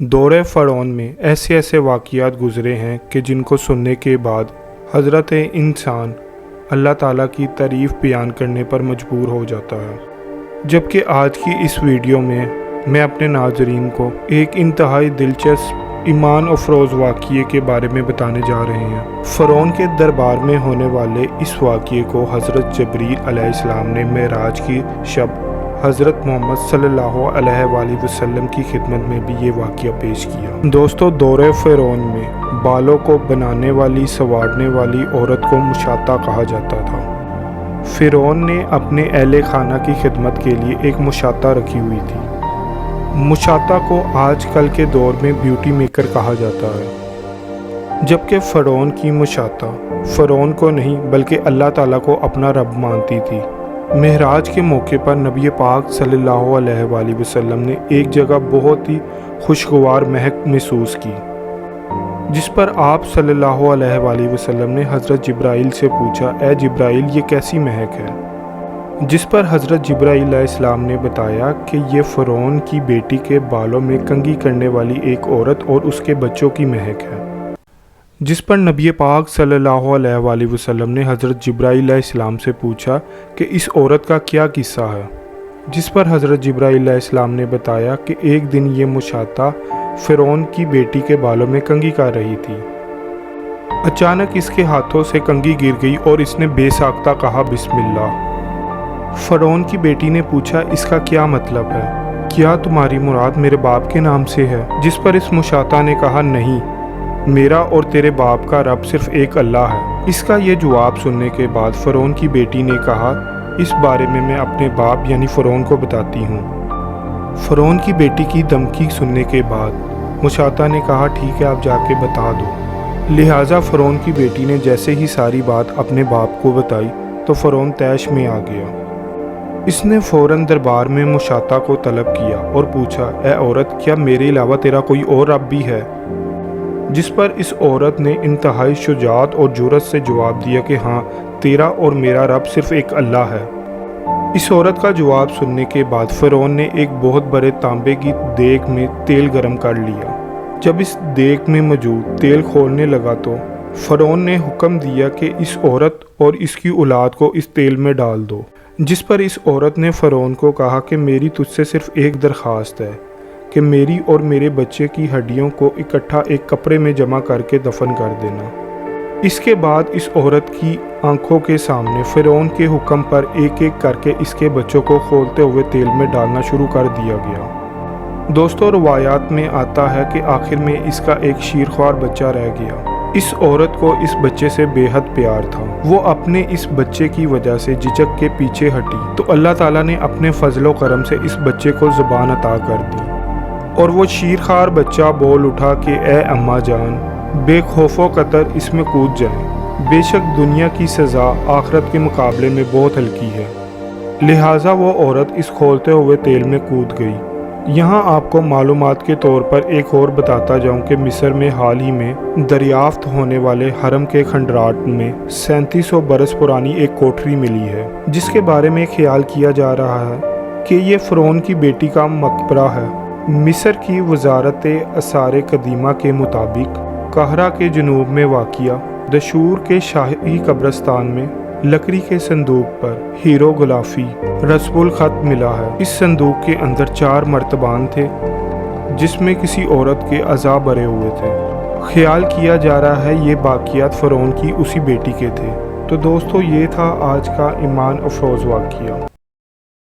دورہ فرعون میں ایسے ایسے واقعات گزرے ہیں کہ جن کو سننے کے بعد حضرت انسان اللہ تعالیٰ کی تعریف بیان کرنے پر مجبور ہو جاتا ہے۔ جبکہ آج کی اس ویڈیو میں اپنے ناظرین کو ایک انتہائی دلچسپ ایمان افروز واقعے کے بارے میں بتانے جا رہے ہیں۔ فرعون کے دربار میں ہونے والے اس واقعے کو حضرت جبریل علیہ السلام نے معراج کی شب حضرت محمد صلی اللہ علیہ وآلہ وسلم کی خدمت میں بھی یہ واقعہ پیش کیا۔ دوستو، دورہ فرعون میں بالوں کو بنانے والی سنوارنے والی عورت کو مشاطہ کہا جاتا تھا۔ فرعون نے اپنے اہل خانہ کی خدمت کے لیے ایک مشاطہ رکھی ہوئی تھی۔ مشاطہ کو آج کل کے دور میں بیوٹی میکر کہا جاتا ہے، جبکہ فرعون کی مشاطہ فرعون کو نہیں بلکہ اللہ تعالیٰ کو اپنا رب مانتی تھی۔ معراج کے موقع پر نبی پاک صلی اللہ علیہ وآلہ وسلم نے ایک جگہ بہت ہی خوشگوار مہک محسوس کی، جس پر آپ صلی اللہ علیہ وآلہ وسلم نے حضرت جبرائیل سے پوچھا، اے جبرائیل، یہ کیسی مہک ہے؟ جس پر حضرت جبرائیل علیہ السلام نے بتایا کہ یہ فرعون کی بیٹی کے بالوں میں کنگھی کرنے والی ایک عورت اور اس کے بچوں کی مہک ہے۔ جس پر نبی پاک صلی اللہ علیہ وآلہ وسلم نے حضرت جبرائیل علیہ السلام سے پوچھا کہ اس عورت کا کیا قصہ ہے؟ جس پر حضرت جبرائیل علیہ السلام نے بتایا کہ ایک دن یہ مشاطہ فرعون کی بیٹی کے بالوں میں کنگھی کر رہی تھی۔ اچانک اس کے ہاتھوں سے کنگھی گر گئی اور اس نے بے ساختہ کہا، بسم اللہ۔ فرعون کی بیٹی نے پوچھا، اس کا کیا مطلب ہے؟ کیا تمہاری مراد میرے باپ کے نام سے ہے؟ جس پر اس مشاطہ نے کہا، نہیں، میرا اور تیرے باپ کا رب صرف ایک اللہ ہے۔ اس کا یہ جواب سننے کے بعد فرعون کی بیٹی نے کہا، اس بارے میں اپنے باپ یعنی فرعون کو بتاتی ہوں۔ فرعون کی بیٹی کی دھمکی سننے کے بعد مشاطہ نے کہا، ٹھیک ہے، آپ جا کے بتا دو۔ لہٰذا فرعون کی بیٹی نے جیسے ہی ساری بات اپنے باپ کو بتائی تو فرعون طیش میں آ گیا۔ اس نے فوراً دربار میں مشاطہ کو طلب کیا اور پوچھا، اے عورت، کیا میرے علاوہ تیرا کوئی اور رب بھی ہے؟ جس پر اس عورت نے انتہائی شجاعت اور جرأت سے جواب دیا کہ ہاں، تیرا اور میرا رب صرف ایک اللہ ہے۔ اس عورت کا جواب سننے کے بعد فرعون نے ایک بہت بڑے تانبے کی دیگ میں تیل گرم کر لیا۔ جب اس دیگ میں موجود تیل کھولنے لگا تو فرعون نے حکم دیا کہ اس عورت اور اس کی اولاد کو اس تیل میں ڈال دو۔ جس پر اس عورت نے فرعون کو کہا کہ میری تجھ سے صرف ایک درخواست ہے کہ میری اور میرے بچے کی ہڈیوں کو اکٹھا ایک کپڑے میں جمع کر کے دفن کر دینا۔ اس کے بعد اس عورت کی آنکھوں کے سامنے فرعون کے حکم پر ایک ایک کر کے اس کے بچوں کو کھولتے ہوئے تیل میں ڈالنا شروع کر دیا گیا۔ دوستوں، روایات میں آتا ہے کہ آخر میں اس کا ایک شیرخوار بچہ رہ گیا۔ اس عورت کو اس بچے سے بے حد پیار تھا۔ وہ اپنے اس بچے کی وجہ سے جھجک کے پیچھے ہٹی تو اللہ تعالیٰ نے اپنے فضل و کرم سے اس بچے کو زبان عطا کر دی، اور وہ شیرخوار بچہ بول اٹھا کہ اے اماں جان، بے خوف و خطر اس میں کود جائیں، بے شک دنیا کی سزا آخرت کے مقابلے میں بہت ہلکی ہے۔ لہٰذا وہ عورت اس کھولتے ہوئے تیل میں کود گئی۔ یہاں آپ کو معلومات کے طور پر ایک اور بتاتا جاؤں کہ مصر میں حال ہی میں دریافت ہونے والے حرم کے کھنڈرات میں 3700 برس پرانی ایک کوٹری ملی ہے، جس کے بارے میں خیال کیا جا رہا ہے کہ یہ فرعون کی بیٹی کا مقبرہ ہے۔ مصر کی وزارت آثار قدیمہ کے مطابق قاہرہ کے جنوب میں واقع دشور کے شاہی قبرستان میں لکڑی کے صندوق پر ہیرو غلافی رسم الخط ملا ہے۔ اس صندوق کے اندر 4 مرتبان تھے جس میں کسی عورت کے اعضاء بھرے ہوئے تھے۔ خیال کیا جا رہا ہے یہ باقیات فرعون کی اسی بیٹی کے تھے۔ تو دوستو، یہ تھا آج کا ایمان افروز واقعہ۔